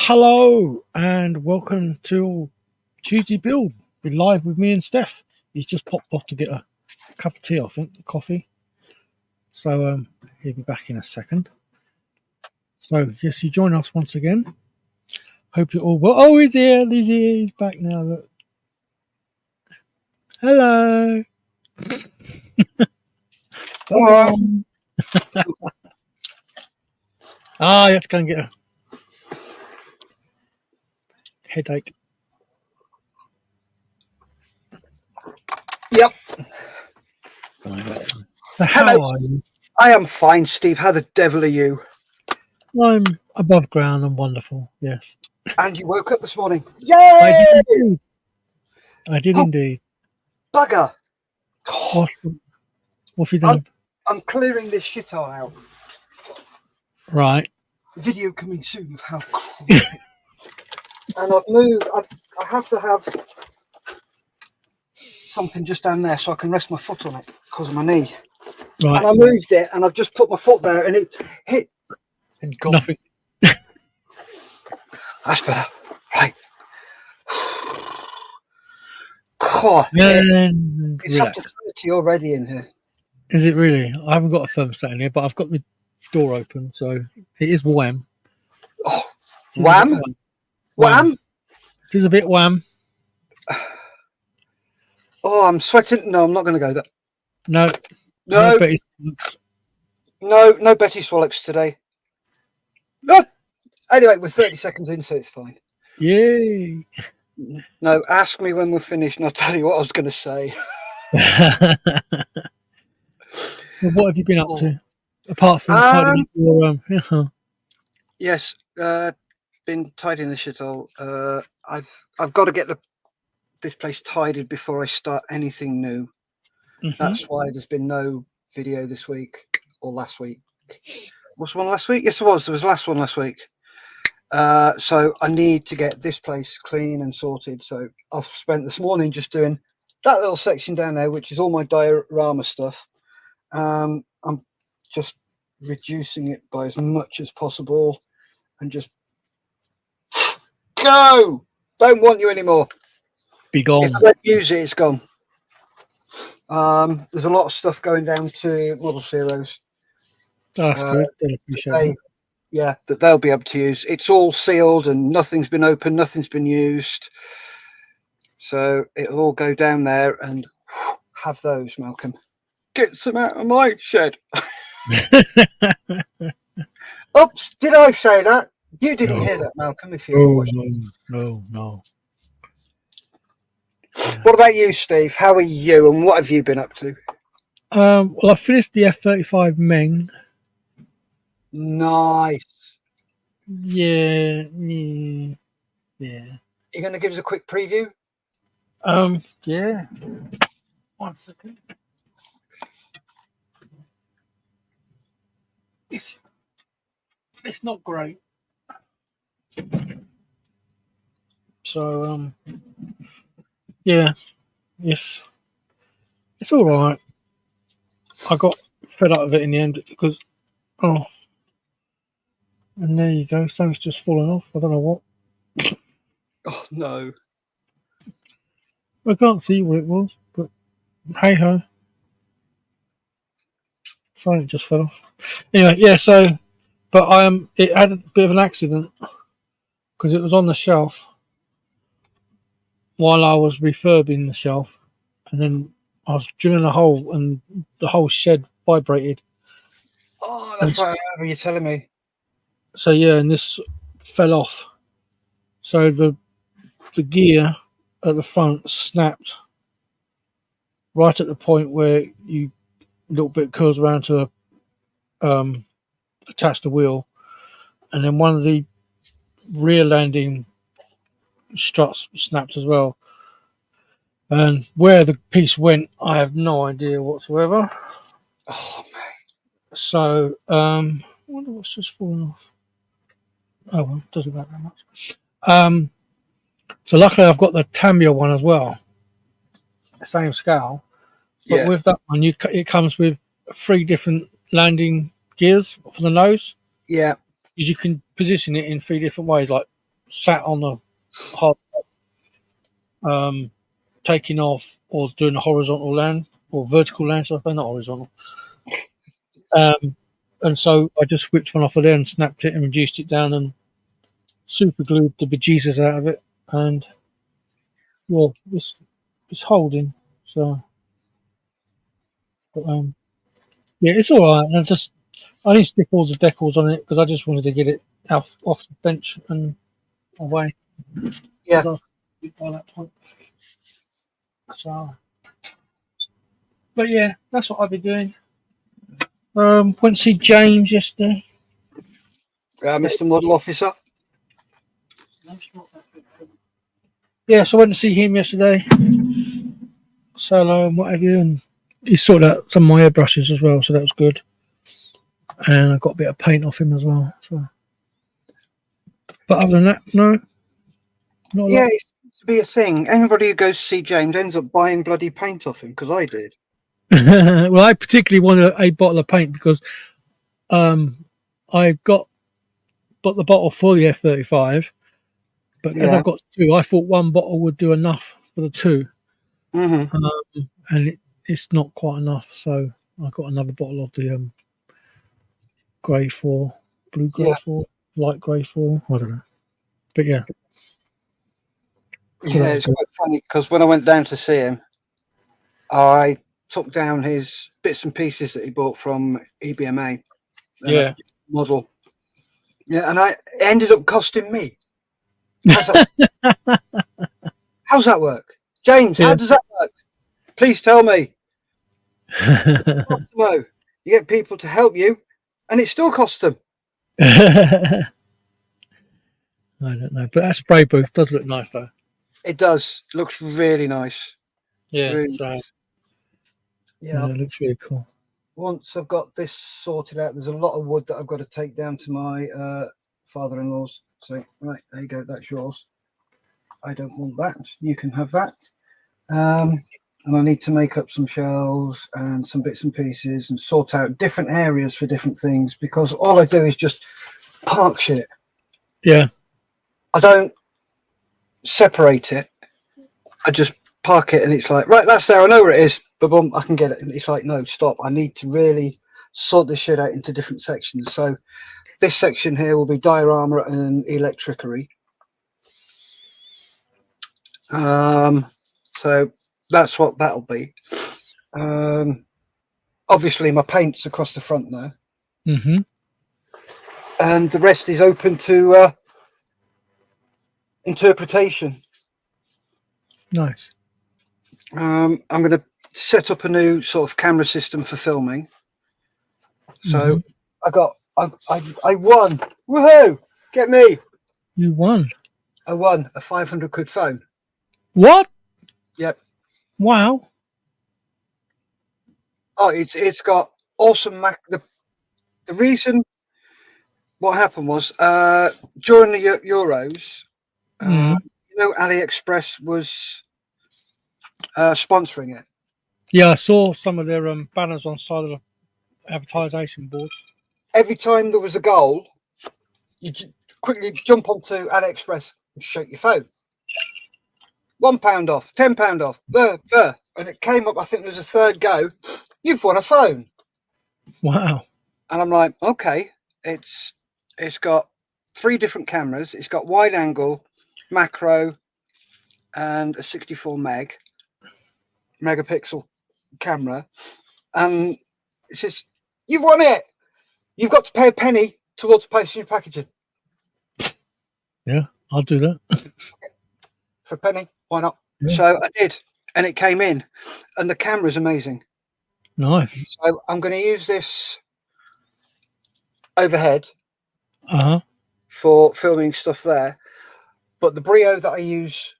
Hello and welcome to Tuesday Build. We're live with me and Steff. He's just popped off to get a cup of tea, I think, coffee. So he'll be back in a second. So yes, you join us once again. Hope you're all well. Oh, he's here. He's back now. Look. Hello. Hello. You have to go and get a headache. Yep. So how are you? I am fine, Steve. How the devil are you? I'm above ground and wonderful. Yes. And you woke up this morning. Yay! I did indeed. Bugger. What have you done? I'm clearing this shithole out. Right. Video coming soon of how crazy. And I've moved. I have to have something just down there so I can rest my foot on it because of my knee. Right. And I moved it and I've just put my foot there and it hit and gone. Nothing. That's better. Right. God, it's up to 30 already in here. Is it really? I haven't got a thermostat in here, but I've got the door open, so it is wham. Oh, wham? Wham? It is a bit wham. Oh, I'm sweating. No, I'm not going to go there. No. No Betty Swallocks today. No. Anyway, we're 30 seconds in, so it's fine. Yay. No, ask me when we're finished and I'll tell you what I was going to say. So what have you been up to? Apart from tidying your Yes, been tidying the shithole. I've got to get this place tidied before I start anything new. That's why there's been no video this week or last week. Was one last week? Yes, there was. There was the last one last week. So I need to get this place clean and sorted. So I've spent this morning just doing that little section down there, which is all my diorama stuff. I'm just reducing it by as much as possible and just go. Don't want you anymore. Be gone. If I don't use it, it's gone. There's a lot of stuff going down to Model Zeros. That's good. I appreciate it. Yeah, that they'll be able to use. It's all sealed and nothing's been opened, nothing's been used. So it'll all go down there and have those, Malcolm. Get some out of my shed. Oops, did I say that? You didn't hear that, Malcolm, if you watched. No. What about you, Steve? How are you and what have you been up to? Well, I finished the F-35 Meng. Nice. Yeah. You're going to give us a quick preview? Yeah. 1 second. It's not great. So yeah, it's all right. I got fed up of it in the end because and there you go, something's just fallen off. I don't know what. Oh no. I can't see what it was, but hey ho. Something just fell off. Anyway, yeah, so but it had a bit of an accident because it was on the shelf while I was refurbing the shelf, and then I was drilling a hole and the whole shed vibrated. Oh, that's what I remember you telling me. So yeah, and this fell off. So the gear at the front snapped right at the point where a little bit curls around to attach the wheel, and then one of the rear landing struts snapped as well. And where the piece went, I have no idea whatsoever. Oh mate. So I wonder what's just fallen off. Oh well, doesn't matter that much. So luckily I've got the Tamiya one as well, same scale, but with that one it comes with 3 different landing gears for the nose. Yeah, because you can position it in 3 different ways, like sat on the hard taking off or doing a horizontal land or vertical land, so not horizontal. And so I just whipped one off of there and snapped it and reduced it down and super glued the bejesus out of it. And yeah, it's holding. So, but, yeah, it's all right. And I didn't stick all the decals on it because I just wanted to get it off the bench and away. Yeah. By that point. So, but yeah, that's what I've been doing. Went to see James yesterday. Mr. Model Officer. Yeah, so I went to see him yesterday. Solo and what have you, and he sorted out some of my airbrushes as well, so that was good. And I got a bit of paint off him as well. So, but other than that, no. Not Yeah, it seems to be a thing. Anybody who goes to see James ends up buying bloody paint off him, because I did. Well, I particularly wanted a bottle of paint because I got the bottle for the F-35, but as I've got two, I thought one bottle would do enough for the two. And it's not quite enough, so I got another bottle of the grey 4, blue grey 4, light grey 4. I don't know, but yeah. So yeah, it's quite funny because when I went down to see him, I took down his bits and pieces that he bought from EBMA. Model. Yeah, and it ended up costing me. How's that work? James, how does that work? Please tell me. No, you get people to help you and it still costs them. I don't know, but that spray booth does look nice though. It does. Looks really nice. Yeah, really so nice. Yeah, it looks really cool. Once I've got this sorted out, there's a lot of wood that I've got to take down to my father-in-law's. So, right, there you go, that's yours. I don't want that. You can have that. And I need to make up some shells and some bits and pieces and sort out different areas for different things, because all I do is just park shit. Yeah. I don't separate it. I just park it and it's like, right, that's there. I know where it is. But boom, I can get it. And it's like, no, stop. I need to really sort this shit out into different sections. So this section here will be diorama and electricery. So that's what that'll be. Obviously my paint's across the front now. And the rest is open to interpretation. Nice. I'm going to set up a new sort of camera system for filming. So I won. Woohoo! Get me. You won. I won a 500 quid phone. What? Yep. Wow. Oh, it's got awesome Mac. The reason what happened was during the Euros, you know, AliExpress was sponsoring it. Yeah, I saw some of their banners on side of the advertising boards. Every time there was a goal, you quickly jump onto AliExpress and shake your phone. £1 off, £10 off, and it came up. I think there's a third go. You've won a phone. Wow. And I'm like, okay, it's got 3 different cameras. It's got wide angle, macro, and a 64 megapixel camera. And it says, you've won it. You've got to pay a penny towards posting your packaging. Yeah, I'll do that. For a penny, why not? Yeah. So I did, and it came in, and the camera's amazing. Nice. So I'm going to use this overhead for filming stuff there. But the Brio that I use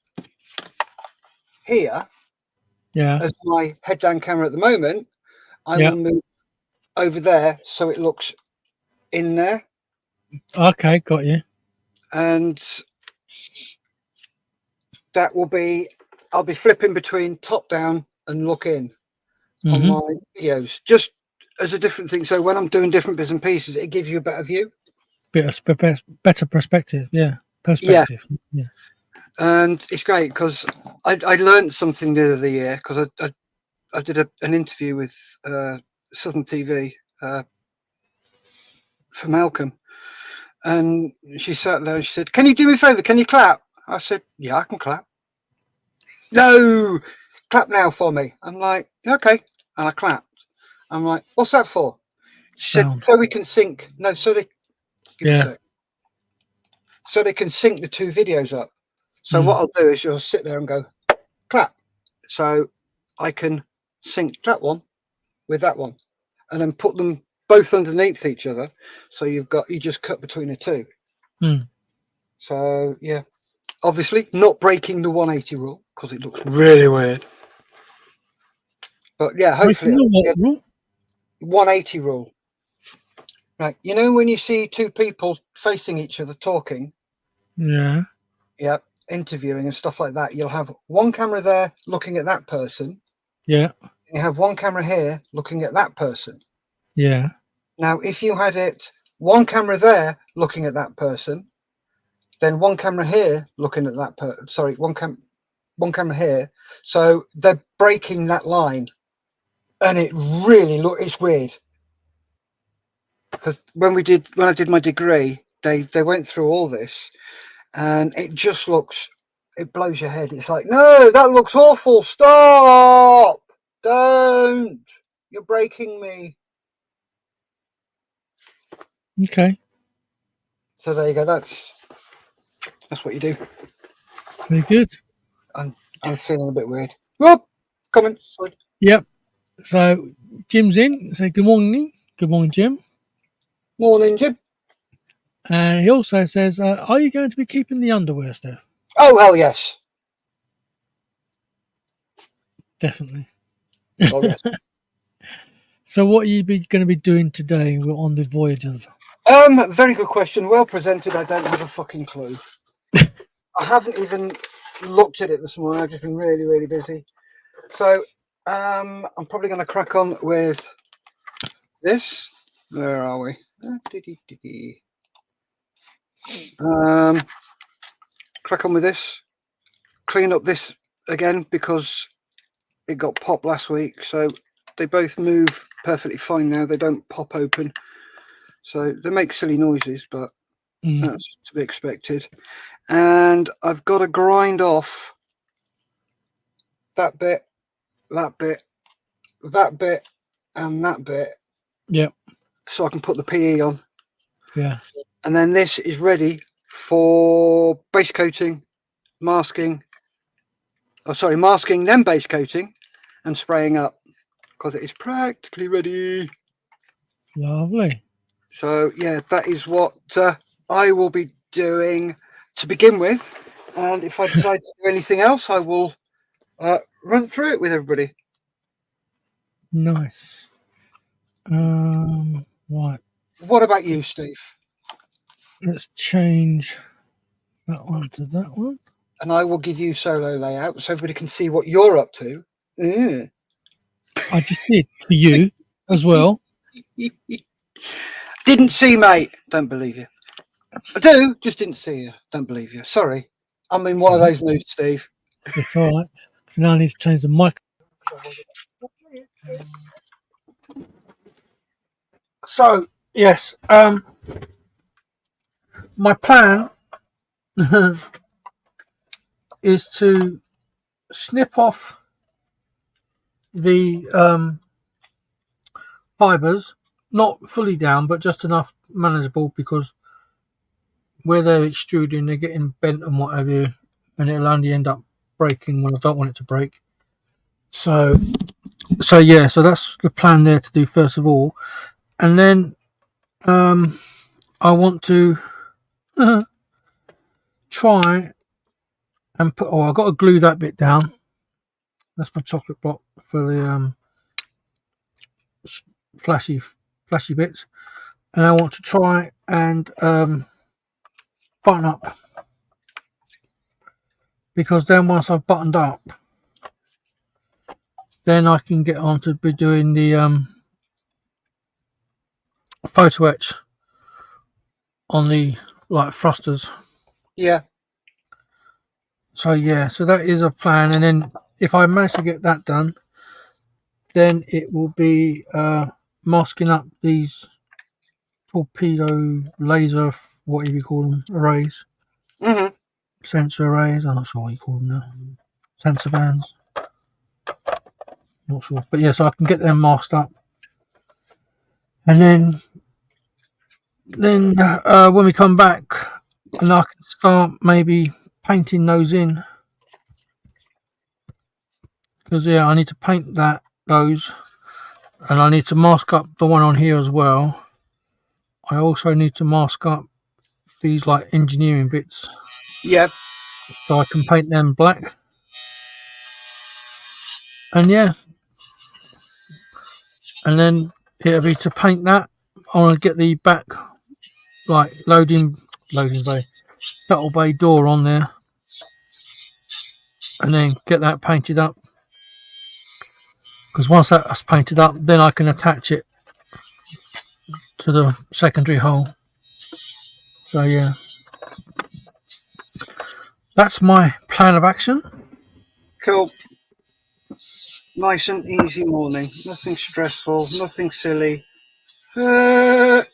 here as my head down camera at the moment, I will move over there so it looks in there. Okay, got you. And that will be, I'll be flipping between top down and look in on my videos, just as a different thing. So when I'm doing different bits and pieces, it gives you a better view. Better perspective, yeah. perspective. Yeah. And it's great because I learned something the other year because I did an interview with Southern TV for Malcolm, and she sat there and she said, "Can you do me a favour? Can you clap?" I said, "Yeah, I can clap." "No, clap now for me." I'm like, "Okay," and I clapped. I'm like, "What's that for?" She said, Sound. "So we can sync." No, so they give me a Yeah. sec. So they can sync the two videos up. So what I'll do is you'll sit there and go clap. So I can sync that one with that one, and then put them both underneath each other. So you just cut between the two. So yeah, obviously not breaking the 180 rule because it looks really weird. But yeah, hopefully What rule? 180 rule. Right, you know when you see two people facing each other talking, Yeah. interviewing and stuff like that, you'll have one camera there looking at that person. Yeah. You have one camera here looking at that person. Yeah. Now, if you had it one camera there looking at that person, then one camera here looking at that person. Sorry, one camera here. So they're breaking that line, and it really it's weird. Because when I did my degree, they went through all this, and it just looks, it blows your head. It's like, no, that looks awful. Stop! Don't! You're breaking me. Okay. So there you go. That's what you do. Very good. I'm feeling a bit weird. Whoop! Comment. Sorry. Yep. So Jim's in. Say good morning. Good morning, Jim. Morning, Jim. And he also says, "Are you going to be keeping the underwear, Steff?" Oh hell yes. Definitely. Oh yes. So what are you going to be doing today on the Voyagers? Very good question. Well presented. I don't have a fucking clue. I haven't even looked at it this morning. I've just been really, really busy. So I'm probably going to crack on with this. Where are we? Crack on with this. Clean up this again because it got popped last week. So they both move perfectly fine now. They don't pop open. So they make silly noises, but that's to be expected. And I've got to grind off that bit, that bit, that bit, and that bit. Yep. So I can put the PE on. Yeah. And then this is ready for base coating, masking. Oh, sorry, masking, then base coating and spraying up because it is practically ready. Lovely. So yeah, that is what I will be doing to begin with. And if I decide to do anything else, I will run through it with everybody. Nice. Right. What about you, Steve? Let's change that one to that one. And I will give you solo layout so everybody can see what you're up to. I just did for you as well. Didn't see, mate. Don't believe you. I do, just didn't see you. Don't believe you. Sorry. I'm in one of those moods, Steve. It's all right. So now I need to change the mic. So yes, my plan is to snip off the fibers, not fully down, but just enough manageable because where they're extruding, they're getting bent and whatever, and it'll only end up breaking when I don't want it to break. So yeah, so that's the plan there to do first of all, and then I want to try and put. Oh, I've got to glue that bit down. That's my chocolate block for the flashy bits, and I want to try and button up, because then once I've buttoned up, then I can get on to be doing the photo etch on the thrusters Yeah. So yeah, so that is a plan, and then if I manage to get that done, then it will be masking up these torpedo laser, whatever you call them, arrays, sensor arrays. I'm not sure what you call them now. Sensor bands. Not sure, but yeah, so I can get them masked up, and then when we come back, and I can start maybe painting those in, because yeah, I need to paint those, and I need to mask up the one on here as well. I also need to mask up these like engineering bits. Yeah. So I can paint them black. And yeah. And then it'll be to paint that. I want to get the back like loading bay, shuttle bay door on there. And then get that painted up. Because once that's painted up, then I can attach it to the secondary hull. So yeah. That's my plan of action. Cool. Nice and easy morning. Nothing stressful, nothing silly. Yeah, right.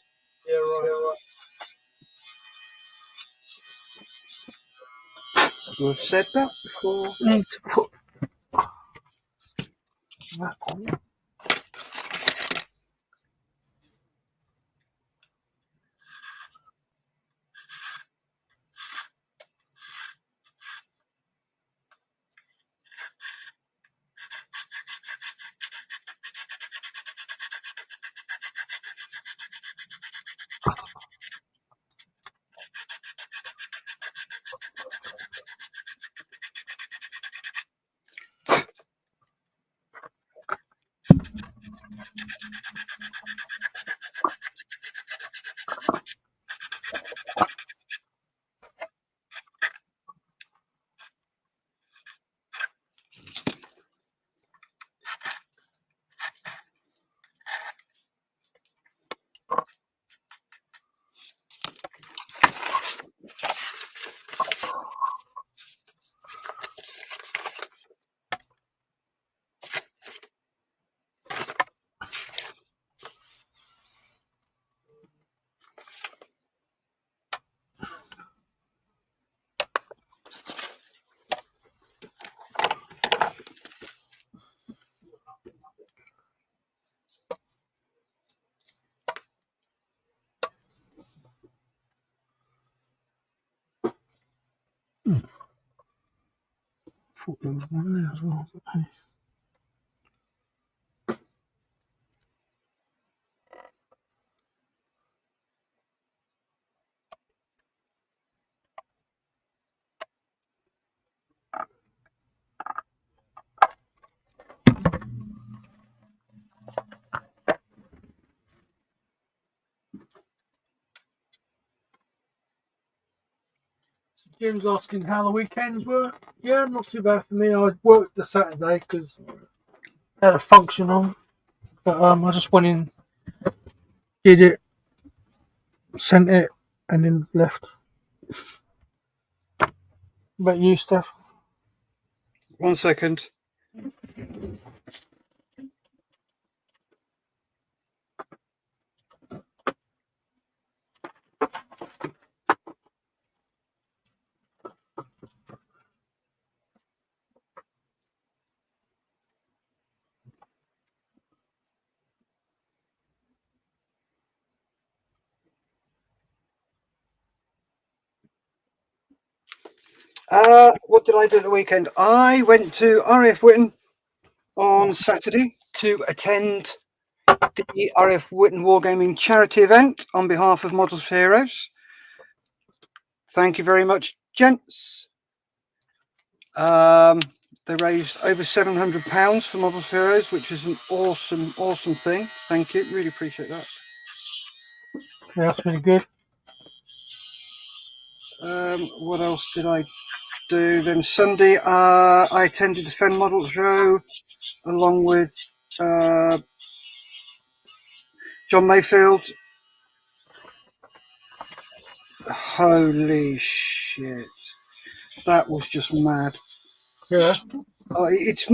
We've said that before. Need to put that on. Put there was one there as well. Jim's asking how the weekends were. Yeah, not too bad for me. I worked the Saturday because I had a function on, but I just went in, did it, sent it, and then left. But you, Steff? 1 second. What did I do at the weekend? I went to RAF Whitton on Saturday to attend the RAF Whitton Wargaming charity event on behalf of Models for Heroes. Thank you very much, gents. They raised over £700 for Models for Heroes, which is an awesome thing. Thank you. Really appreciate that. Yeah, that's really good. What else did I do? Then Sunday, I attended the Fen Model Show along with John Mayfield. Holy shit. That was just mad. Yeah. Oh, it's.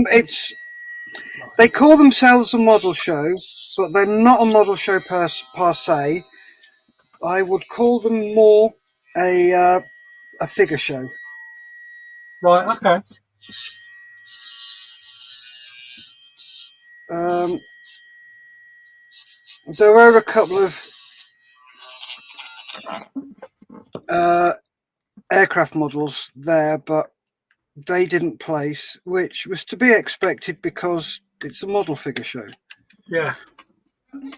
They call themselves a model show, but they're not a model show per se. I would call them more a figure show. Right. Okay. There were a couple of aircraft models there, but they didn't place, which was to be expected because it's a model figure show. Yeah.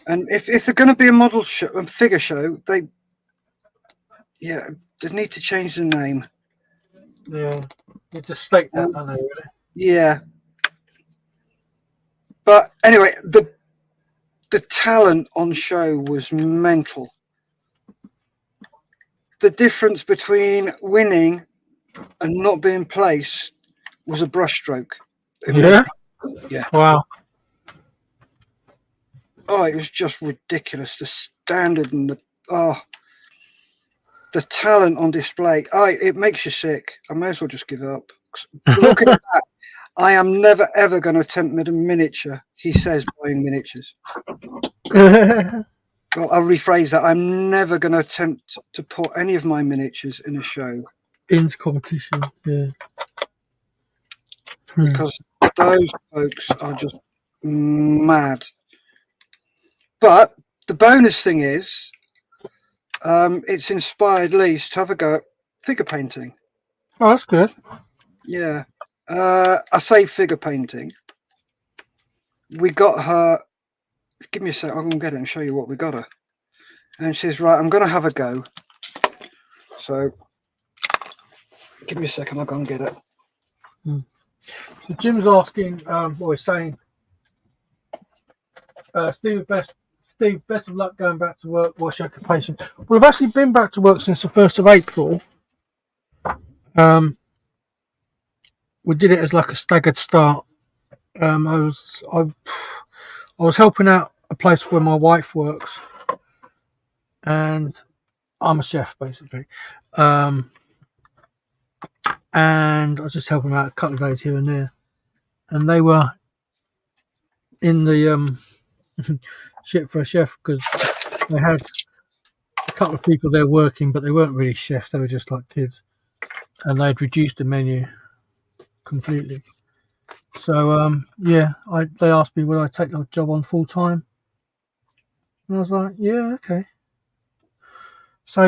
And if they're going to be a model show, a figure show, they need to change the name. Yeah. You just state that, I know, really. Yeah. But anyway, the talent on show was mental. The difference between winning and not being placed was a brushstroke. Yeah. Yeah. Wow. Oh, it was just ridiculous. The standard and the talent on display. It makes you sick. I may as well just give up. Looking at that, I am never ever going to attempt with a miniature. He says buying miniatures. Well, I'll rephrase that. I'm never going to attempt to put any of my miniatures in a show. Into competition, yeah. Because those folks are just mad. But the bonus thing is, it's inspired Lise to have a go at figure painting. Oh, that's good. Yeah. I say figure painting. We got her. Give me a sec. I'm going to get it and show you what we got her. And she says, right, I'm going to have a go. So, give me a second. I'll go and get it. So Jim's asking, he's saying, Steve, best of luck going back to work. What's your occupation? Well, I've actually been back to work since the 1st of April. We did it as like a staggered start. I was helping out a place where my wife works, and I'm a chef basically. And I was just helping them out a couple of days here and there, and they were in the shit for a chef because they had a couple of people there working, but they weren't really chefs, they were just like kids, and they'd reduced the menu completely. So they asked me would I take the job on full time, and I was like, yeah, okay. So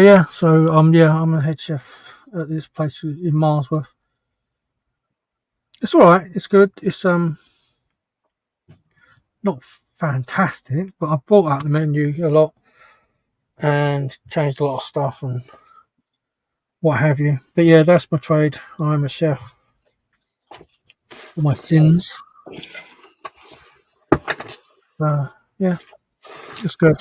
I'm a head chef at this place in Marsworth. It's all right. It's good. It's not fantastic, but I brought out the menu a lot and changed a lot of stuff and what have you. But yeah, that's my trade. I'm a chef for my sins. Yeah, it's good.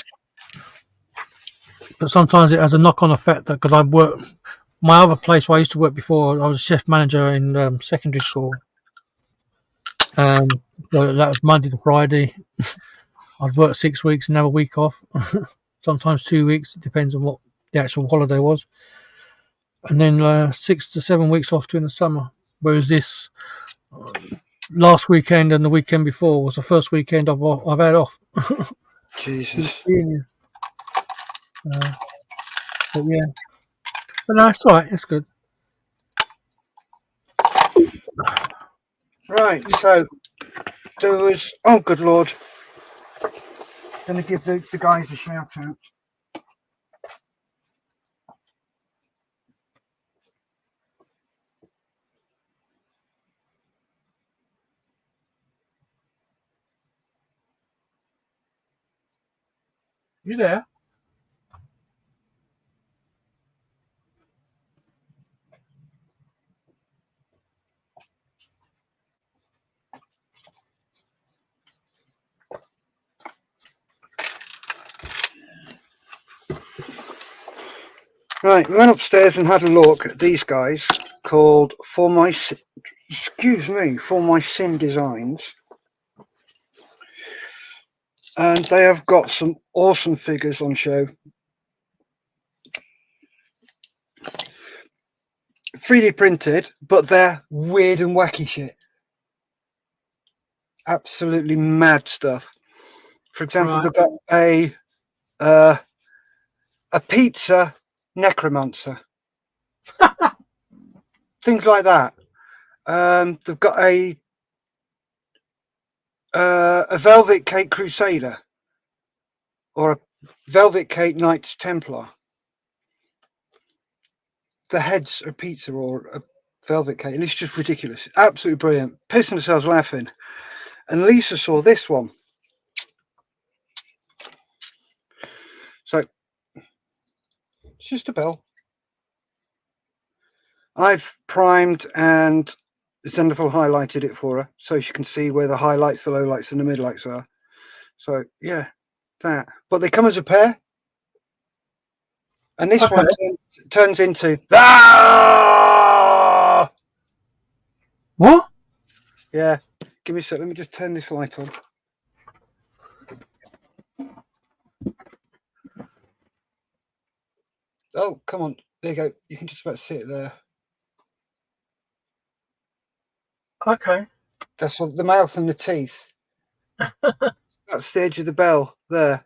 But sometimes it has a knock-on effect that because I work my other place where I used to work before, I was a chef manager in secondary school. So that was Monday to Friday. I'd work 6 weeks and have a week off. Sometimes 2 weeks. It depends on what the actual holiday was. And then 6 to 7 weeks off during the summer. Whereas this last weekend and the weekend before was the first weekend I've had off. Jesus. But yeah. But no, it's all right. It's good. Right, so there was. Oh, good Lord. Going to give the guys a shout out. You there? Right, we went upstairs and had a look at these guys called For My Sin Designs. And they have got some awesome figures on show. 3D printed, but they're weird and wacky shit. Absolutely mad stuff. For example, they've got a pizza necromancer. Things like that. They've got a velvet cake crusader or a velvet cake knights templar. The heads are pizza or a velvet cake, and it's just ridiculous. Absolutely brilliant. Pissing themselves laughing. And Lisa saw this one. So it's just a bell. I've primed and Zenithal highlighted it for her so she can see where the highlights, the lowlights, and the midlights are. So yeah, that. But they come as a pair. And this one turns into What? Yeah. Give me a sec. Let me just turn this light on. Oh, come on. There you go. You can just about see it there. Okay. That's what the mouth and the teeth. That's the edge of the bell there.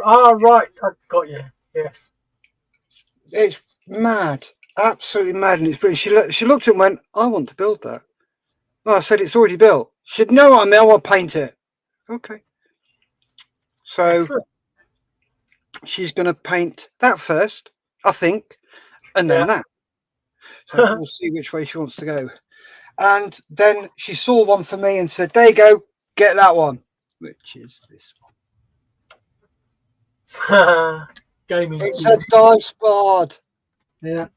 Ah, right. I got you. Yes. It's mad. Absolutely mad. And it's brilliant. She looked at it and went, I want to build that. Well, I said, it's already built. She said, no, I want to paint it. Okay. So Excellent. She's going to paint that first, I think, and then that. So we'll see which way she wants to go. And then she saw one for me and said, there you go, get that one, which is this one. Gaming. It's a dice bard. Yeah.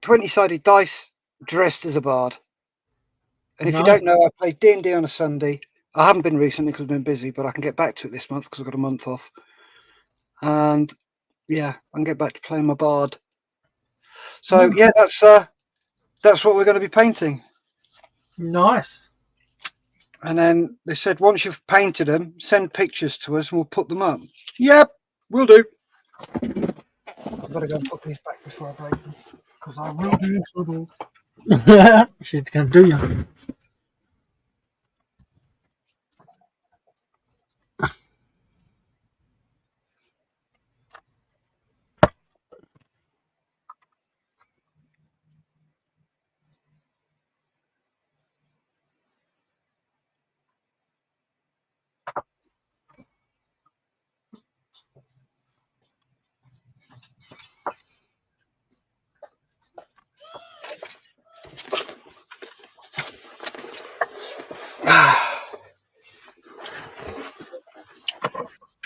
20-sided dice dressed as a bard. And if you don't know, I play D&D on a Sunday. I haven't been recently because I've been busy, but I can get back to it this month because I've got a month off. And yeah, I can get back to playing my bard. So yeah, that's what we're going to be painting. Nice. And then they said, once you've painted them, send pictures to us and we'll put them up. Yep, we'll do. I've got to go and put these back before I break them because I will do trouble. She's going to do you.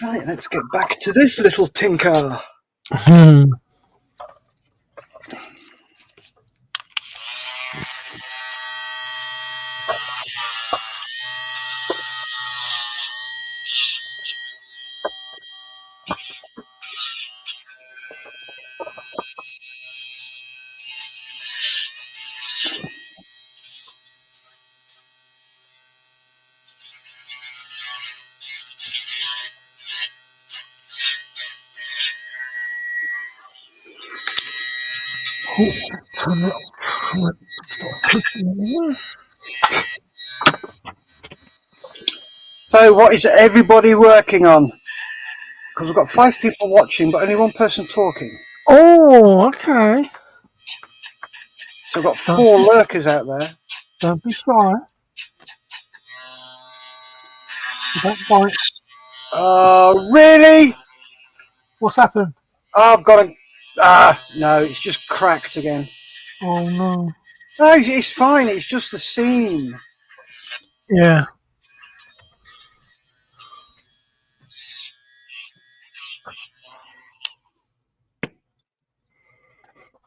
Right, let's get back to this little tinker. So what is everybody working on? Because we've got 5 people watching, but only 1 person talking. Oh, okay. So we've got 4 lurkers out there. Don't be shy. Don't bite. Really? What's happened? Oh, I've got no, it's just cracked again. Oh no. No, it's fine. It's just the seam. Yeah.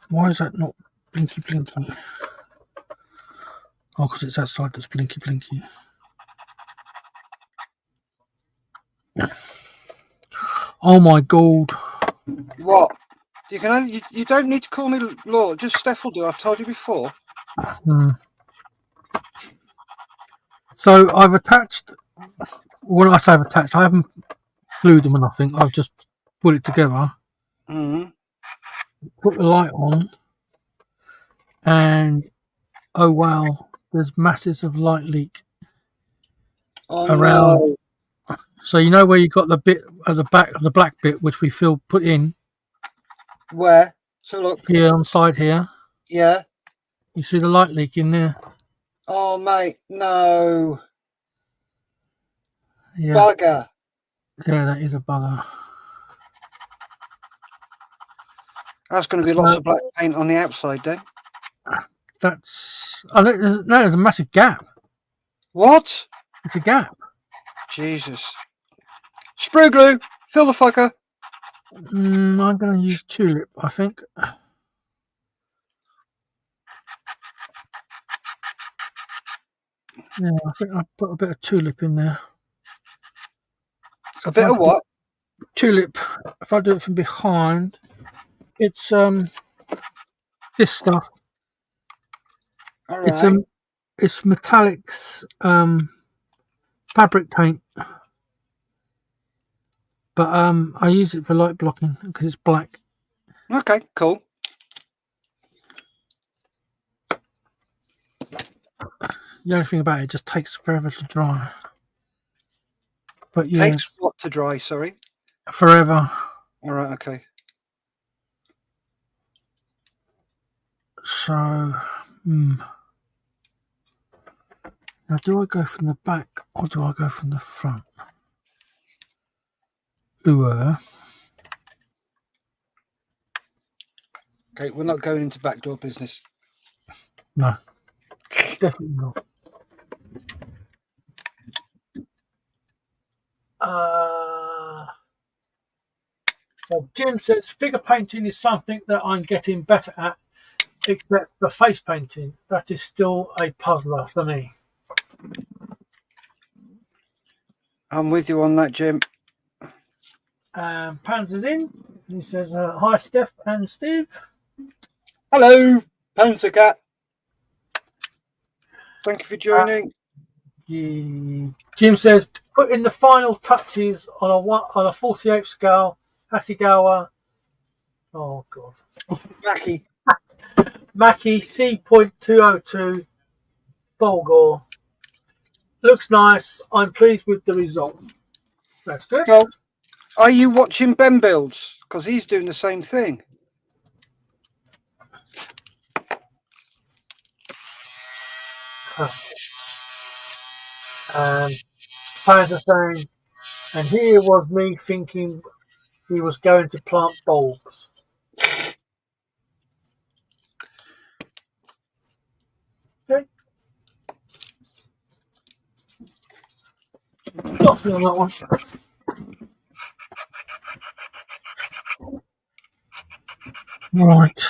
Why is that not blinky blinky? Oh, because it's outside that's blinky blinky. Oh my god. What? You don't need to call me Lord. Just Steff will do. I've told you before. So I've attached. When I say I've attached, I haven't glued them or nothing. I've just put it together. Mm-hmm. Put the light on. and oh wow, there's masses of light leak Oh around. no. So you know where you got the bit at the back, the black bit, which we put in Where? So look. here on the side here. Yeah. You see the light leak in there? Oh mate, no. Yeah, Bugger. yeah, that is a bugger. That's going to be So lots of black paint on the outside then. that's there's a massive gap. What? It's a gap. Jesus. Sprue glue. Fill the fucker. I'm going to use tulip, I think. Yeah, I think I put a bit of tulip in there. So A bit of what? Tulip. If I do it from behind, it's this stuff. All It's right. it's metallics fabric paint, but I use it for light blocking because it's black. Okay, cool. The only thing about it just takes forever to dry. But yeah, Takes what to dry, sorry? forever. All right, okay. So, now do I go from the back or do I go from the front? Ooh, Okay, we're not going into backdoor business. no, definitely not. So Jim says figure painting is something that I'm getting better at, except for face painting. That is still a puzzler for me. I'm with you on that, Jim. Panzer's in. He says, hi, Steff and Steve. Hello, Panzer Cat. Thank you for joining. Jim says, put in the final touches on a 48th scale Hasegawa. Oh, God. Mackie C.202 Bulgor. Looks nice. I'm pleased with the result. That's good. Well, are you watching Ben builds? Because he's doing the same thing. Panzer saying, and here was me thinking he was going to plant bulbs. Okay. Lost me on that one. Right.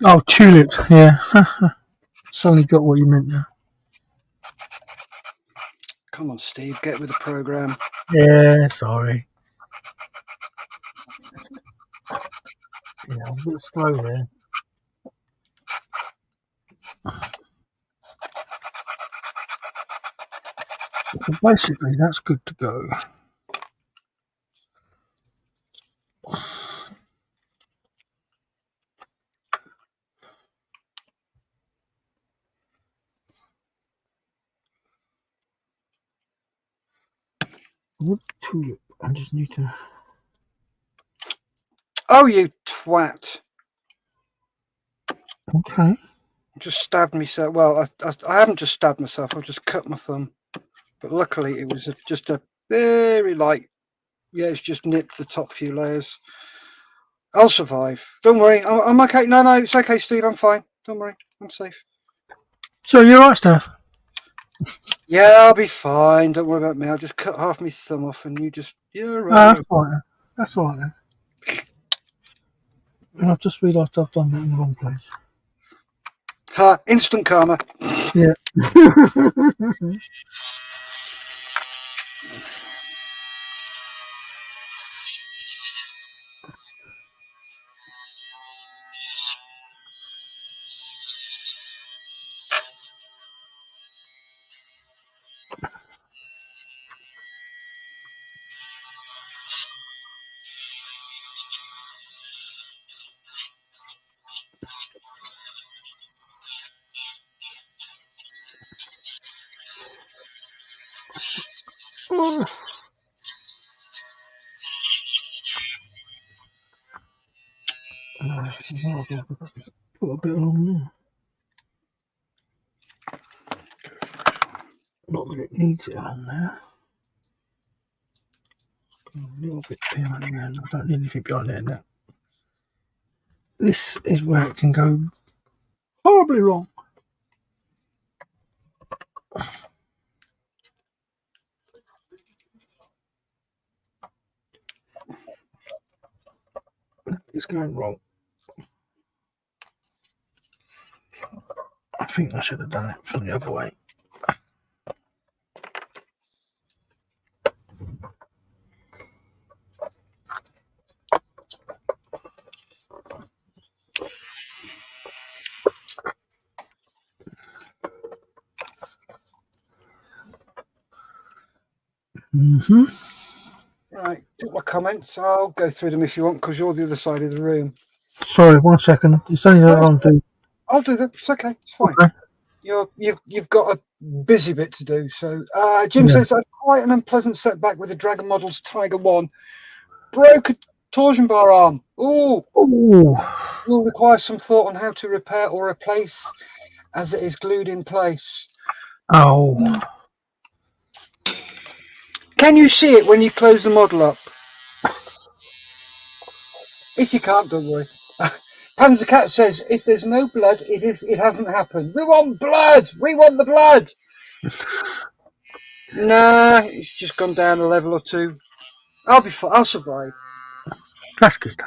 Oh, tulip. Yeah. Suddenly got what you meant there. Come on, Steve, get with the program. Yeah, sorry. Yeah, I'm a bit slow there. So basically, that's good to go. What tulip? I just need to. Oh, you twat. Okay. Just stabbed myself. Well, I haven't just stabbed myself. I've just cut my thumb. But luckily, it was just a very light. Yeah, it's just nipped the top few layers. I'll survive. Don't worry. I'm okay. No, it's okay, Steve. I'm fine. Don't worry. I'm safe. So you're right, Steff? Yeah, I'll be fine. Don't worry about me. I'll just cut half my thumb off and you're right. That's fine. That's all right then. And I've just realised I've done that in the wrong place. Ha! Instant karma. Yeah. Put a bit on there. Not that it needs it on there. A little bit behind there. I don't need anything behind there now. This is where it can go horribly wrong. It's going wrong. I think I should have done it from the other way. Right, took my comments. I'll go through them if you want, because you're the other side of the room. Sorry, 1 second. It's only that I'm doing. I'll do them. It's okay. It's fine. Okay. You've got a busy bit to do. So Jim says I had quite an unpleasant setback with the Dragon Models Tiger 1. Broke a torsion bar arm. Ooh. Will require some thought on how to repair or replace, as it is glued in place. Oh. Can you see it when you close the model up? If you can't, don't worry. Panzer Cat says, if there's no blood, it hasn't happened. We want blood! We want the blood! Nah, it's just gone down a level or two. I'll be fine. I'll survive. That's good.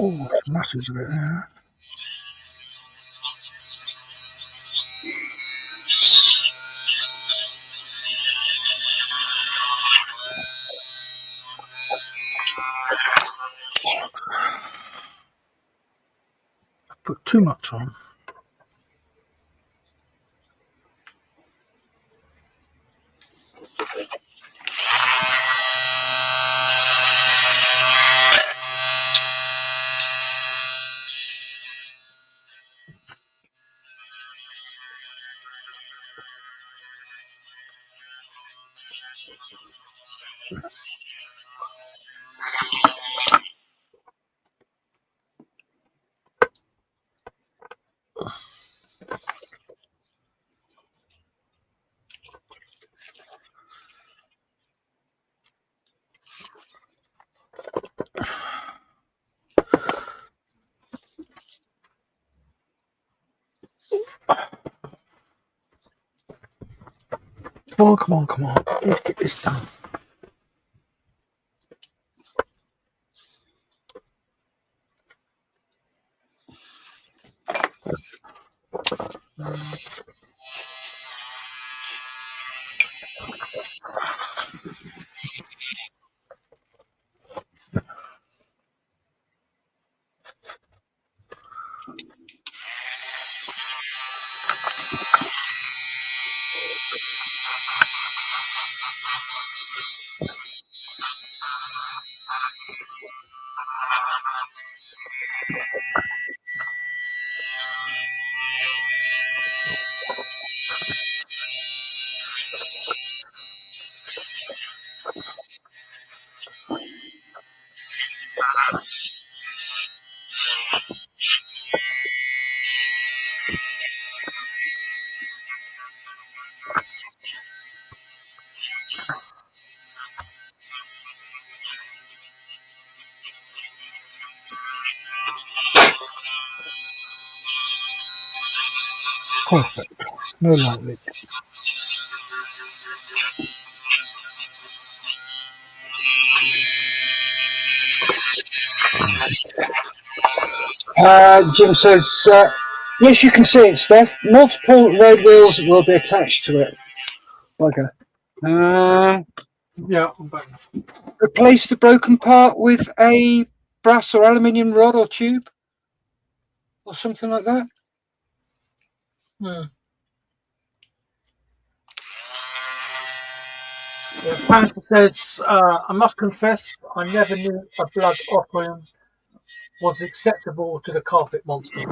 Oh, masses of it there. Put too much on. Come on. Let's get this done. Perfect. No light leak. Jim says, yes, you can see it, Steff. Multiple road wheels will be attached to it. Okay. Yeah, I'm back. Replace the broken part with a brass or aluminium rod or tube or something like that. Yeah, Panther says, I must confess, I never knew a blood offering was acceptable to the carpet monster.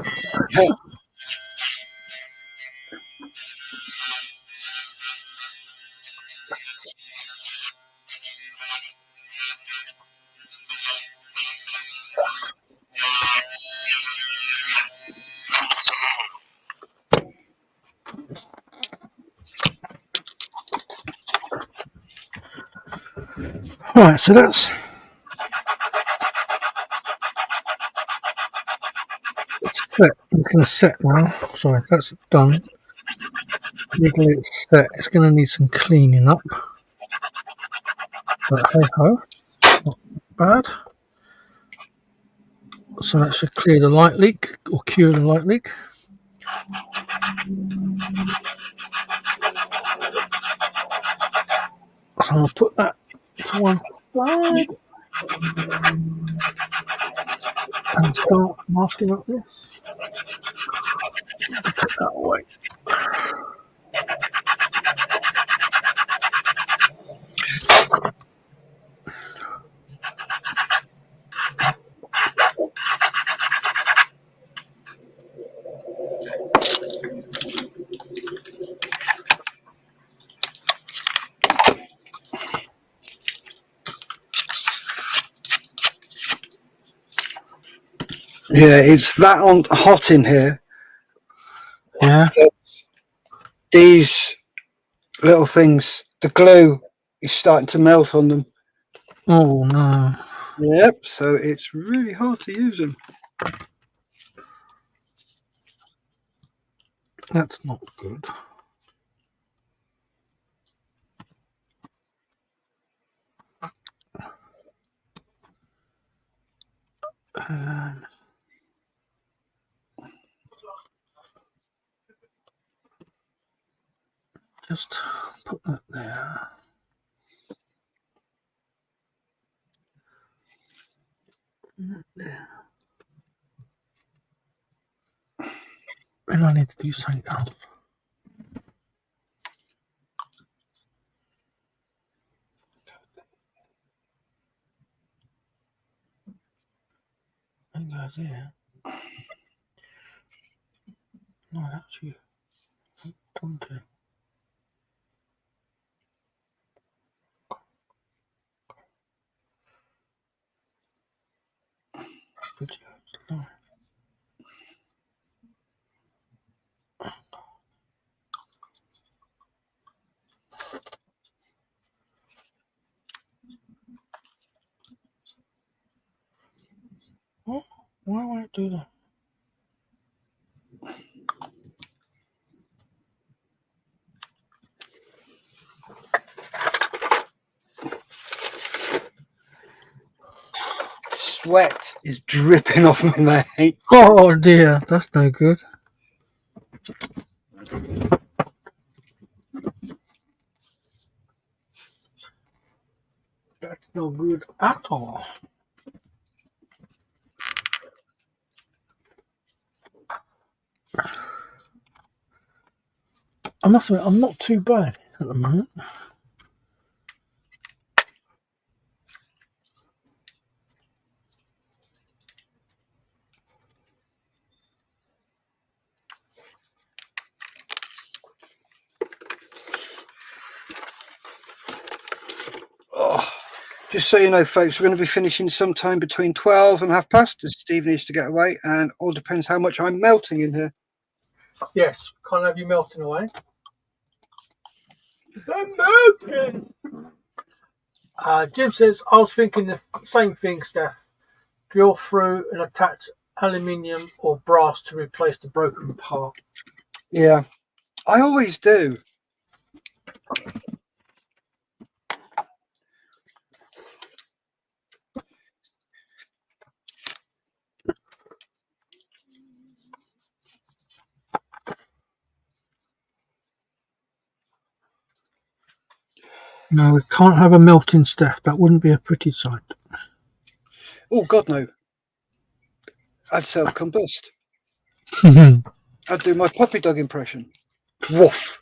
Right, so that's set. It's going to set now. Sorry, that's done. Legally it's set. It's going to need some cleaning up. But hey ho, not bad. So that should clear the light leak or cure the light leak. So I'll put that to one side and start masking up this. Put that away. Yeah, it's that hot in here. Yeah. These little things, the glue is starting to melt on them. Oh no. Yep, so it's really hard to use them. That's not good. Just put that there. There. And I need to do something else. And go there. No, that's you. Come to. No. Oh, why won't it do that? Sweat is dripping off my mate. Oh dear, that's no good. That's no good at all. I must admit, I'm not too bad at the moment. Oh, just so you know, folks, we're going to be finishing sometime between 12 and past, as Steve needs to get away, and all depends how much I'm melting in here. Yes, can't have you melting away. I'm melting. Jim says, I was thinking the same thing, Steff. Drill through and attach aluminium or brass to replace the broken part. Yeah, I always do. No, we can't have a melting Steff. That wouldn't be a pretty sight. Oh, God, no. I'd self-combust. I'd do my puppy dog impression. Woof.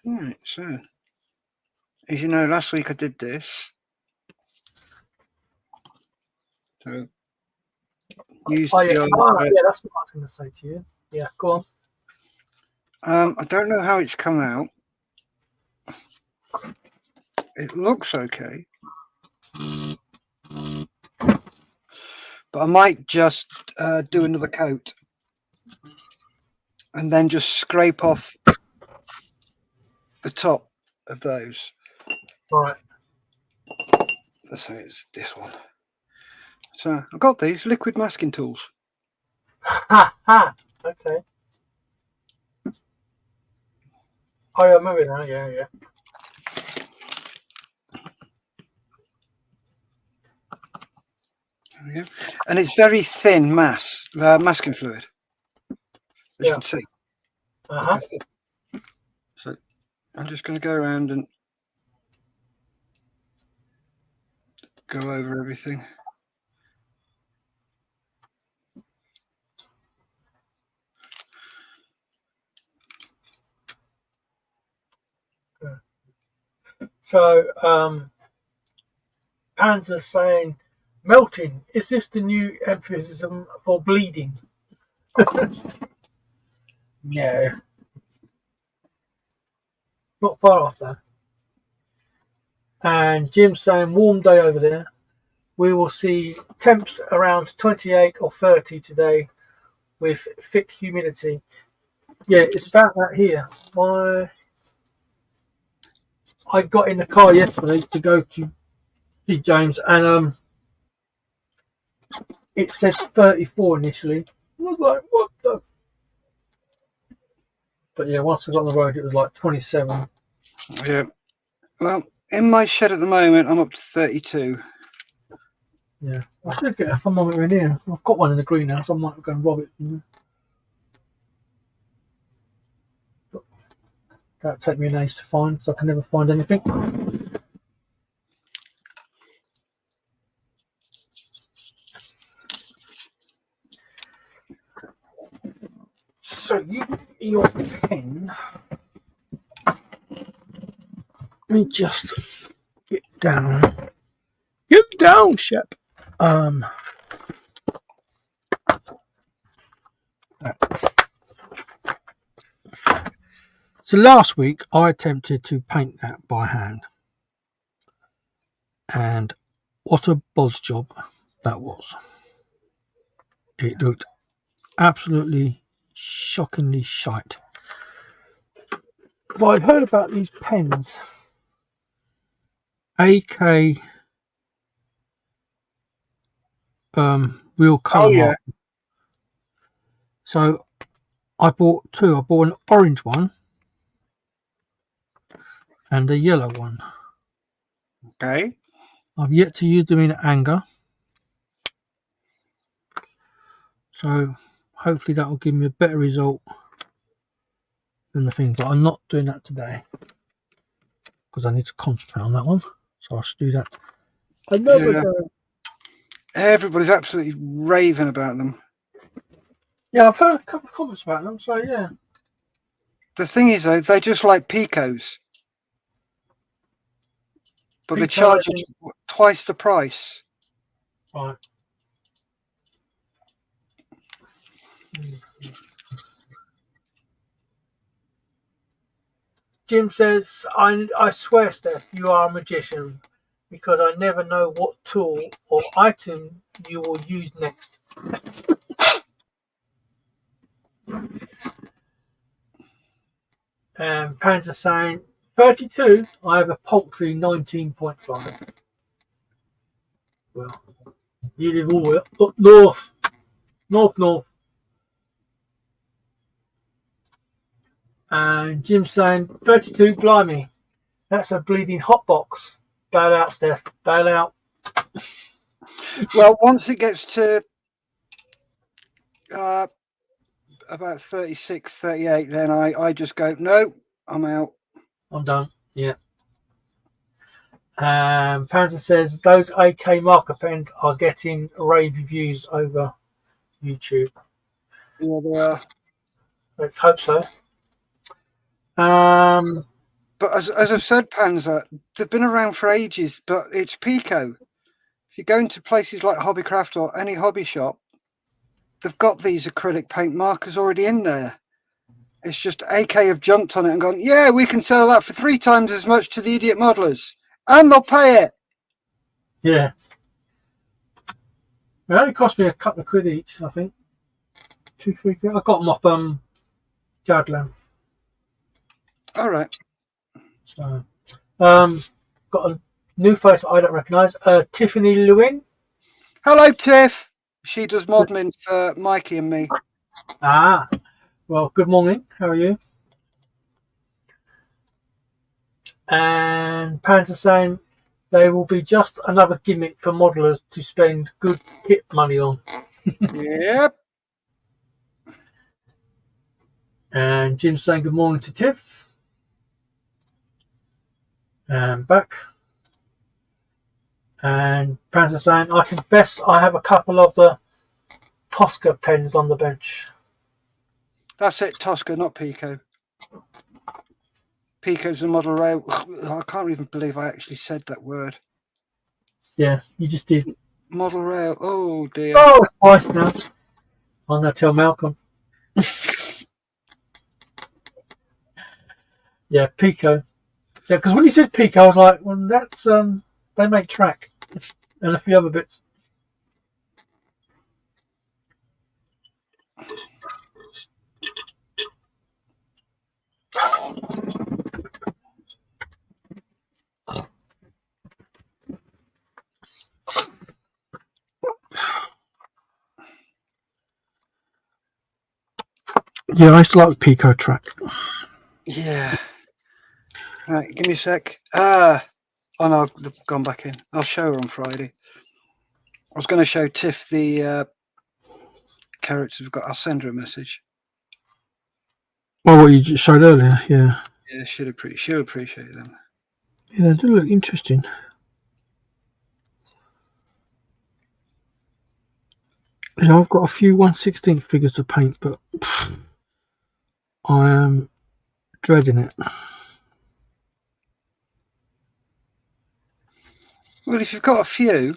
Right, so as you know, last week I did this. So use yeah, the yeah, that's what I was going to say to you. Yeah, go on. I don't know how it's come out. It looks okay, but I might just do another coat and then just scrape off the top of those. Right. So it's this one. So I've got these liquid masking tools. Ha ha. Okay. Oh, yeah, I remember now. Yeah, yeah. There we go. And it's very thin masking fluid, as you can see. Uh-huh. So I'm just going to go around and go over everything. So, Panzer saying, melting, is this the new euphemism for bleeding? No. Not far off though. And Jim saying, warm day over there. We will see temps around 28 or 30 today with thick humidity. Yeah, it's about that here. I got in the car yesterday to go to see James, and it said 34 initially. I was like, what the? But yeah, once I got on the road, it was like 27. Yeah. Well, in my shed at the moment, I'm up to 32. Yeah, I should get a thermometer in here. I've got one in the greenhouse. I might go and rob it. That'd take me an age to find, so I can never find anything. So your pen. Let me just get down. Get down, Shep. So last week I attempted to paint that by hand, and what a bod's job that was. It looked absolutely shockingly shite. But I've heard about these pens, AK real colour mark. So I bought two. I bought an orange one and a yellow one. Okay. I've yet to use them in anger, so hopefully that will give me a better result than the thing. But I'm not doing that today because I need to concentrate on that one. So I'll do that another day. Everybody's absolutely raving about them. Yeah, I've heard a couple of comments about them. So yeah. The thing is, though, they're just like Picos, but they charge you twice the price. Right. Jim says, I swear, Steff, you are a magician because I never know what tool or item you will use next. Panzer saying, 32. I have a paltry 19.5. Well, you live all the way up north. North. And Jim's saying 32, blimey. That's a bleeding hot box. Bail out, Steff. Bail out. Well, once it gets to about 36, 38, then I just go, no, I'm out. I'm done. Yeah. Panzer says those AK marker pens are getting rave reviews over YouTube. Yeah, they are. Let's hope so. But as I've said, Panzer, they've been around for ages, but it's Pico. If you go into places like Hobbycraft or any hobby shop, they've got these acrylic paint markers already in there. It's just AK have jumped on it and gone, yeah, we can sell that for 3 times as much to the idiot modelers. And they'll pay it. Yeah. It only cost me a couple of quid each, I think. 2-3 quid. I got them off Jadlam. All right. So, got a new face I don't recognise. Tiffany Lewin. Hello, Tiff. She does modelling for Mikey and me. Ah, well, good morning. How are you? And Pants are saying they will be just another gimmick for modelers to spend good pit money on. Yep. And Jim's saying good morning to Tiff. And back. And Pants are saying I confess I have a couple of the Tosca pens on the bench. That's it, Tosca, not Pico. Pico's a model rail. I can't even believe I actually said that word. Yeah, you just did. Model rail. Oh, dear. Oh, twice now. I'm going to tell Malcolm. Yeah, Pico. Yeah, because when you said Pico, I was like, well, that's, they make track and a few other bits. Yeah, I used to like the Pico track. Yeah. Right, give me a sec. Oh no, they've gone back in. I'll show her on Friday. I was going to show Tiff the characters we've got. I'll send her a message. Well, what you just showed earlier, yeah. Yeah, she'll appreciate them. Yeah, they do look interesting. Yeah, I've got a few 1/16 figures to paint, but I am dreading it. Well, if you've got a few,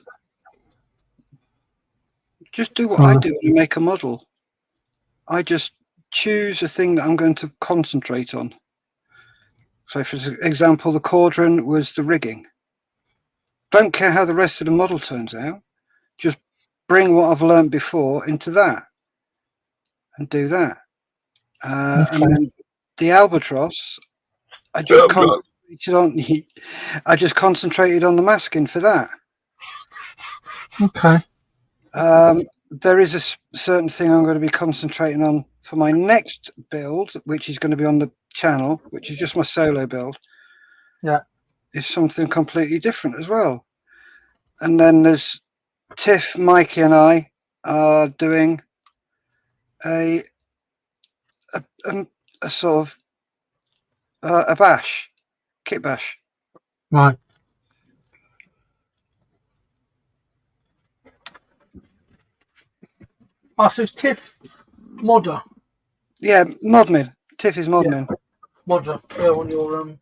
just do what I do when you make a model. I just choose a thing that I'm going to concentrate on. So, for example, the Caudron was the rigging. Don't care how the rest of the model turns out. Just bring what I've learned before into that and do that. And then the Albatross, I just concentrated on the masking for that. Okay. There is a certain thing I'm going to be concentrating on for my next build, which is going to be on the channel, which is just my solo build. Yeah. Is something completely different as well. And then there's Tiff, Mikey, and I are doing a sort of a bash, kit bash. Right. So it's Tiff Modder. Yeah, Modmin. Tiff is Modmin. Yeah. Modder. Yeah, on your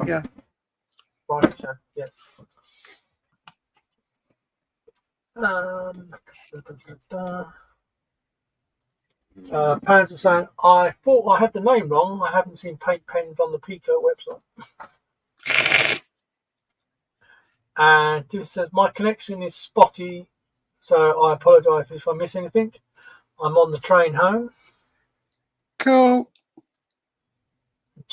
yeah. Right, yes. Pans are saying, I thought I had the name wrong. I haven't seen paint pens on the Pico website. And Tiff says, my connection is spotty, so I apologise if I miss anything. I'm on the train home. Cool.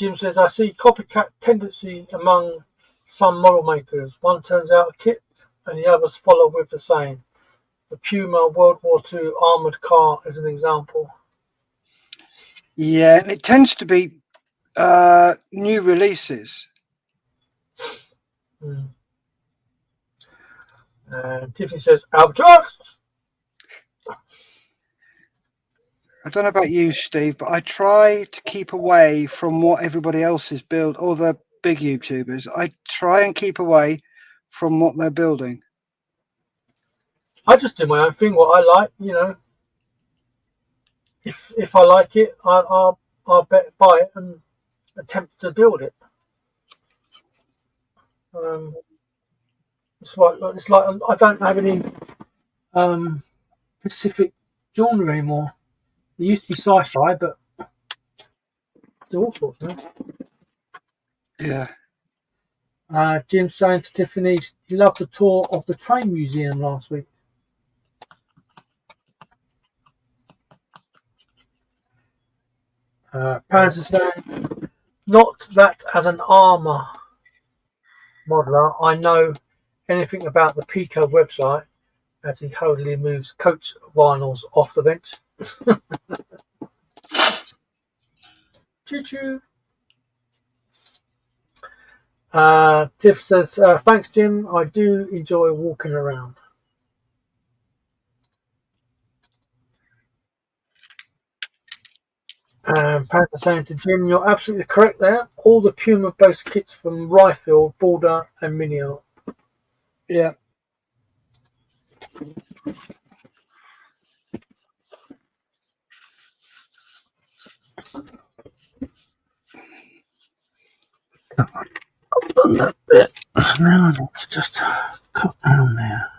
Jim says, I see copycat tendency among some model makers. One turns out a kit and the others follow with the same. The Puma World War II armoured car is an example. Yeah, and it tends to be new releases. Tiffany says, Albatross! I don't know about you, Steve, but I try to keep away from what everybody else is build, all the big YouTubers. I try and keep away from what they're building. I just do my own thing, what I like, you know. If I like it, I'll buy it and attempt to build it. It's like I don't have any specific genre anymore. It used to be sci-fi, but I do all sorts now. Yeah. Jim saying to Tiffany he loved the tour of the train museum last week. Panzer saying, not that as an armour modeler I know anything about the Pico website, as he hurriedly moves coach vinyls off the bench. Choo choo. Tiff says, thanks Jim, I do enjoy walking around. Panther saying to Jim, you're absolutely correct there. All the Puma based kits from Revell, Border and Micheal. Yeah. I've done that bit. Now I need to just cut down there.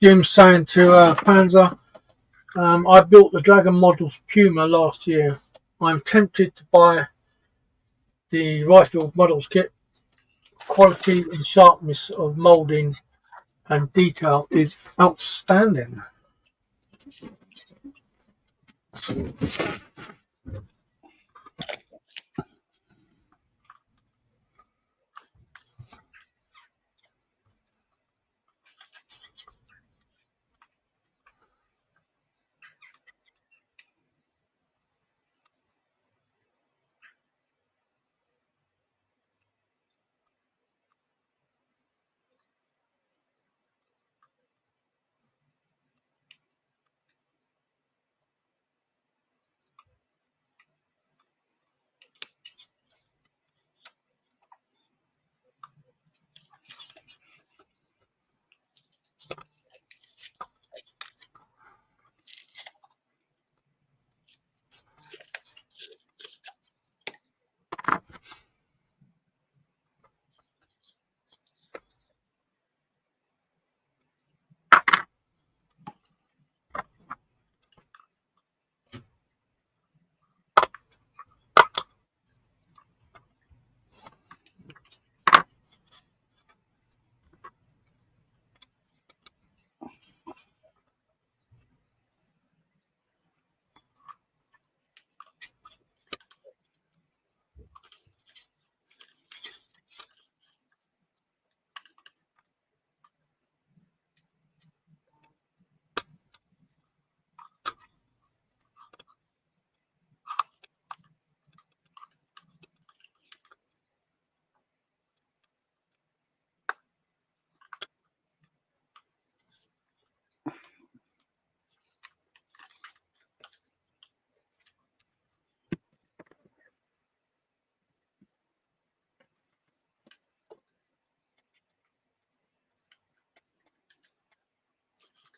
Jim's saying to Panzer, I built the Dragon Models Puma last year. I'm tempted to buy the Rifle Models kit. Quality and sharpness of moulding and detail is outstanding.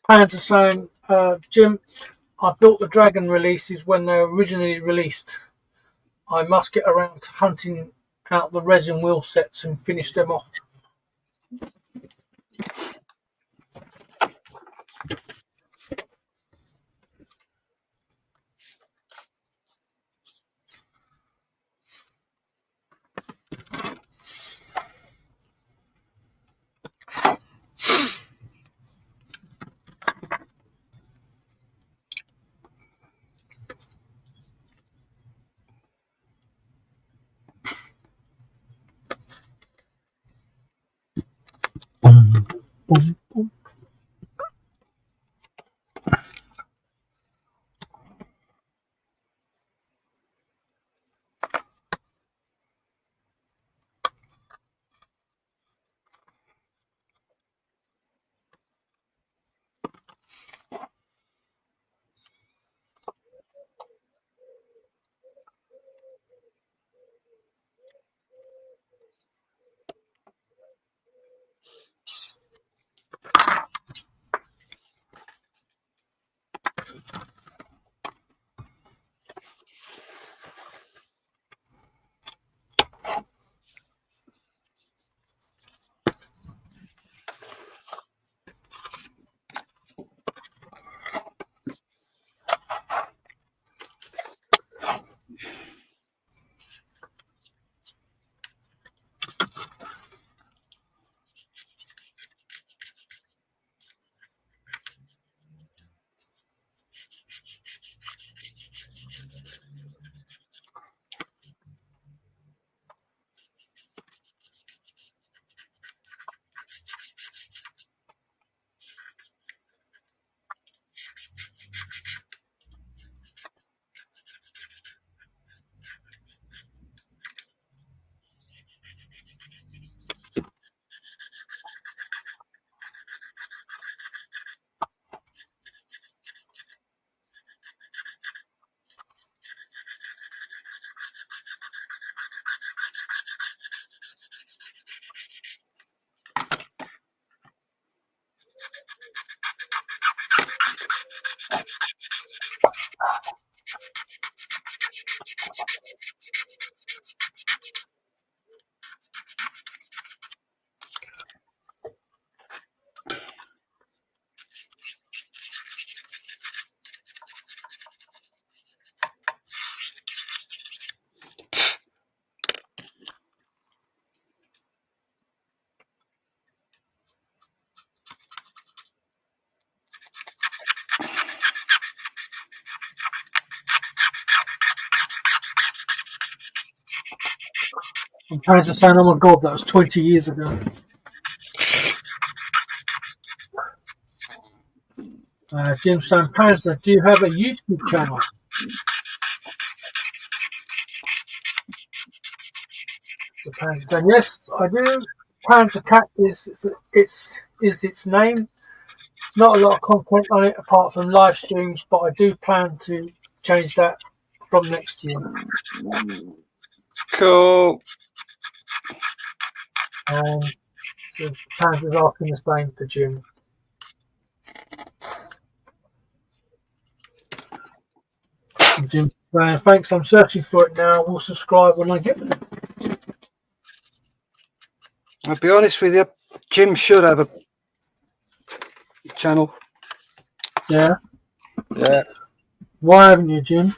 Fans are saying, Jim, I built the Dragon releases when they were originally released. I must get around to hunting out the resin wheel sets and finish them off. Boom, boom, boom. I'm trying to say, oh my god, that was 20 years ago. Jim saying, Panzer, do you have a YouTube channel? The Panzer saying, yes, I do. Panzer Cat is its name. Not a lot of content on it apart from live streams, but I do plan to change that from next year. Cool. And so Panzer's asking the same for Jim. And Jim saying, thanks, I'm searching for it now. We'll subscribe when I get it. I'll be honest with you, Jim should have a channel. Yeah. Yeah. Why haven't you, Jim?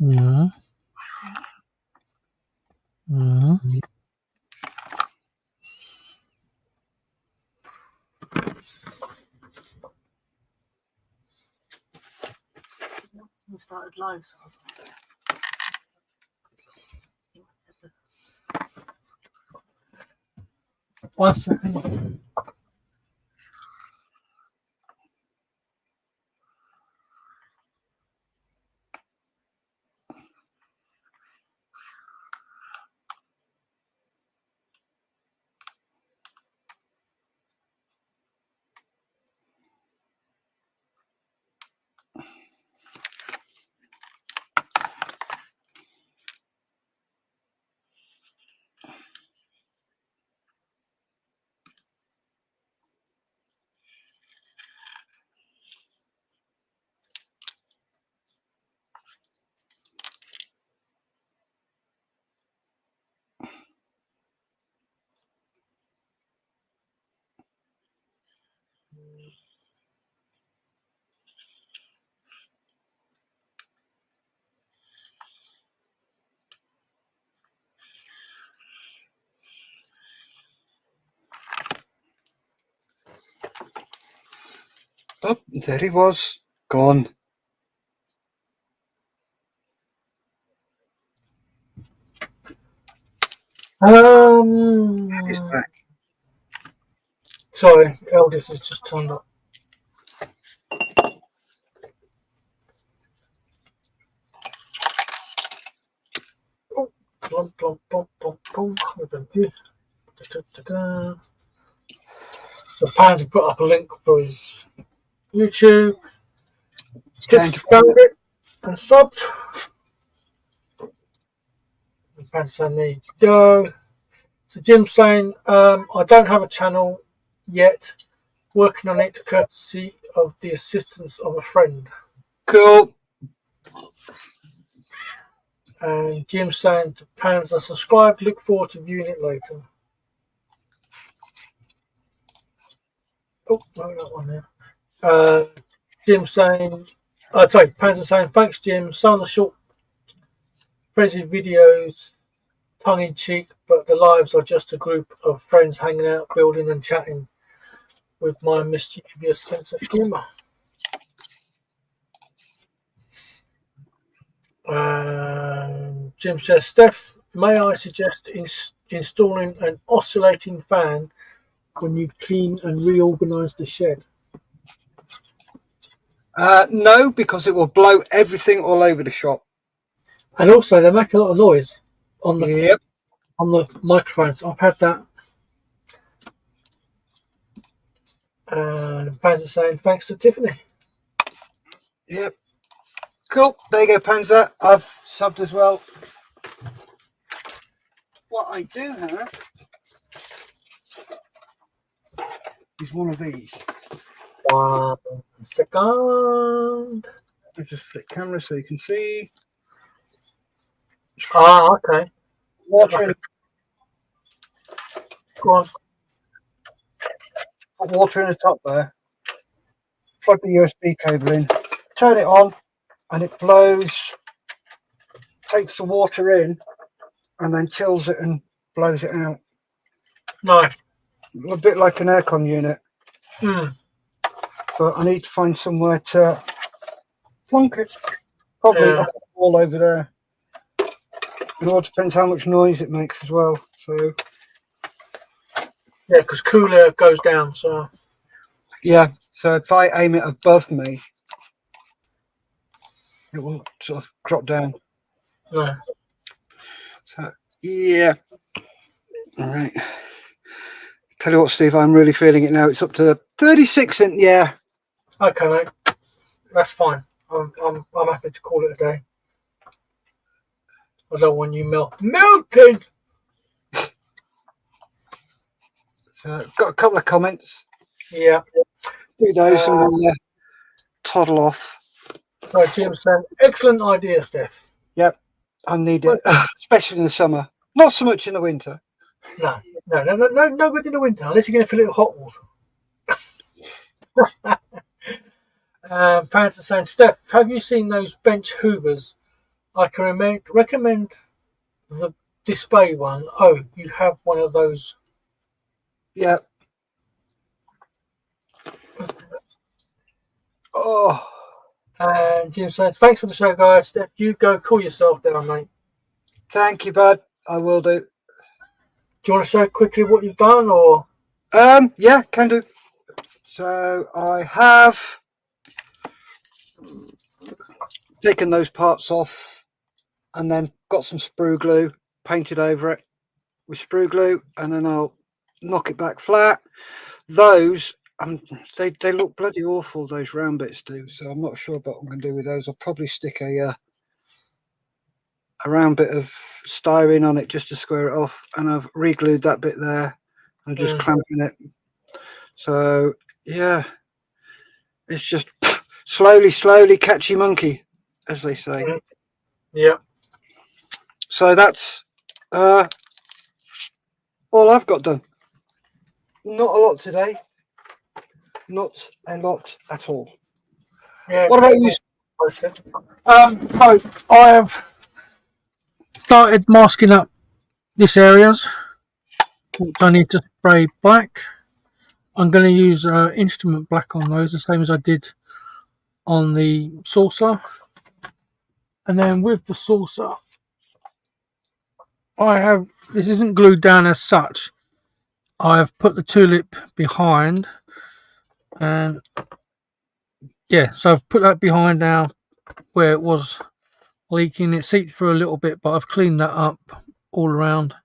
Mm-hmm. Mm-hmm. We started live, so I was like, 1 second. Oh, there he was. Gone. He's back. Sorry, eldest has just turned up. Oh, plum, plum, plum, plum, plum. Thank you. Da-da-da-da. So Pans have put up a link for his YouTube. Tips found it and subbed. And Pans saying there you go. So Jim's saying I don't have a channel yet. Working on it courtesy of the assistance of a friend. Cool. And Jim saying to Pans, I subscribed, look forward to viewing it later. Oh, no, that one there. Jim saying, sorry, Pans is saying, thanks, Jim. Some of the short, crazy videos, tongue in cheek, but the lives are just a group of friends hanging out, building, and chatting with my mischievous sense of humour. Jim says, Steff, may I suggest installing an oscillating fan when you clean and reorganise the shed? No, because it will blow everything all over the shop. And also, they make a lot of noise on the Yep. on the microphones. I've had that. Fans are saying, thanks to Tiffany. Yep. Cool. There you go, Panzer. I've subbed as well. What I do have is one of these. 1 second. I'll just flip camera so you can see. Ah, okay. Water in, Go on. put water in the top there. Plug the USB cable in. Turn it on, and it blows. Takes the water in, and then chills it and blows it out. Nice. A bit like an aircon unit. Mm. But I need to find somewhere to plonk it. Probably up the wall over there. It all depends how much noise it makes as well. So Yeah, because cooler goes down. So yeah. So if I aim it above me, it will sort of drop down. no. So yeah. All right. Tell you what, Steve, I'm really feeling it now. It's up to 36 and yeah. Okay, mate. That's fine. I'm happy to call it a day. I don't want you melting. So got a couple of comments. Yeah. Do those and then toddle off. So Jim saying, excellent idea, Steff. Yep. I need it, especially in the summer. Not so much in the winter. No good in the winter unless you're going to fill it with hot water. Pants are saying, Steff, have you seen those bench hoovers? I can recommend the display one. Oh, you have one of those. Yeah. Oh, And Jim says, thanks for the show, guys. Steff, you go cool yourself down, mate. thank you, bud. I will do. Do you want to show quickly what you've done, or? Yeah, can do. So I have taken those parts off and then got some sprue glue, painted over it with sprue glue, and then I'll knock it back flat. Those, they look bloody awful, those round bits do, so I'm not sure about what I'm going to do with those. I'll probably stick a round bit of styrene on it just to square it off, and I've re-glued that bit there and just clamping it. So yeah, it's just slowly catchy monkey, as they say. Yeah. So that's all I've got done. Not a lot today. Not a lot at all. Yeah. What about you? I have started masking up this areas, which I need to spray black. I'm going to use instrument black on those, the same as I did on the saucer. And then with the saucer, this isn't glued down as such. I've put the tulip behind, and yeah, so I've put that behind now where it was leaking. It seeped through a little bit, but I've cleaned that up all around.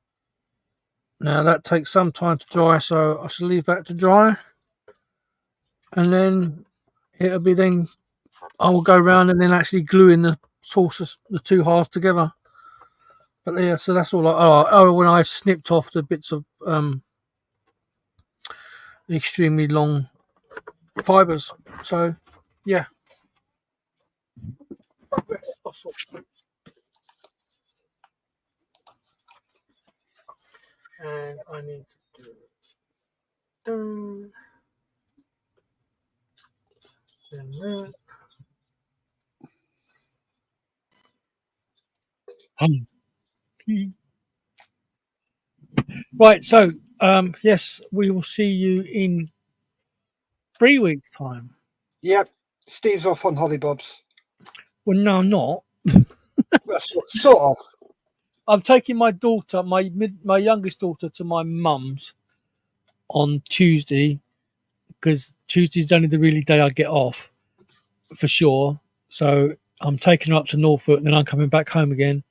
Now that takes some time to dry, so I shall leave that to dry, and then it'll be then I will go around and then actually glue in the saucers, the two halves together. But yeah, so that's all. When I've snipped off the bits of extremely long fibers. So yeah. And I need to do right, so yes, we will see you in 3 weeks' time. Yep, Steve's off on hollybobs. Well, no, I'm not. Well, sort of. I'm taking my daughter, my youngest daughter, to my mum's on Tuesday, because Tuesday's only the really day I get off for sure. So I'm taking her up to Norfolk, and then I'm coming back home again,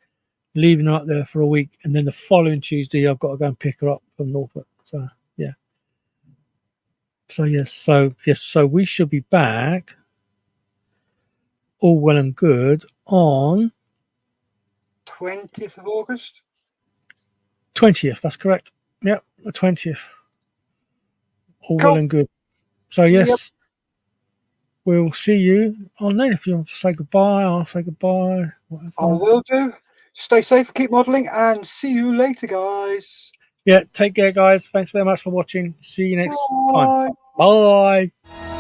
leaving her up there for a week, and then the following Tuesday I've got to go and pick her up from Norfolk. So yeah. So so we should be back, all well and good, on 20th of August. 20th. That's correct. Yep, the 20th. All Cool. well and good. So yes, we'll see you on then. If you want to say goodbye, I'll say goodbye. Whatever. I will do. Stay safe, keep modelling, and see you later, guys. Yeah, take care, guys. Thanks very much for watching. See you next time. Bye. Bye.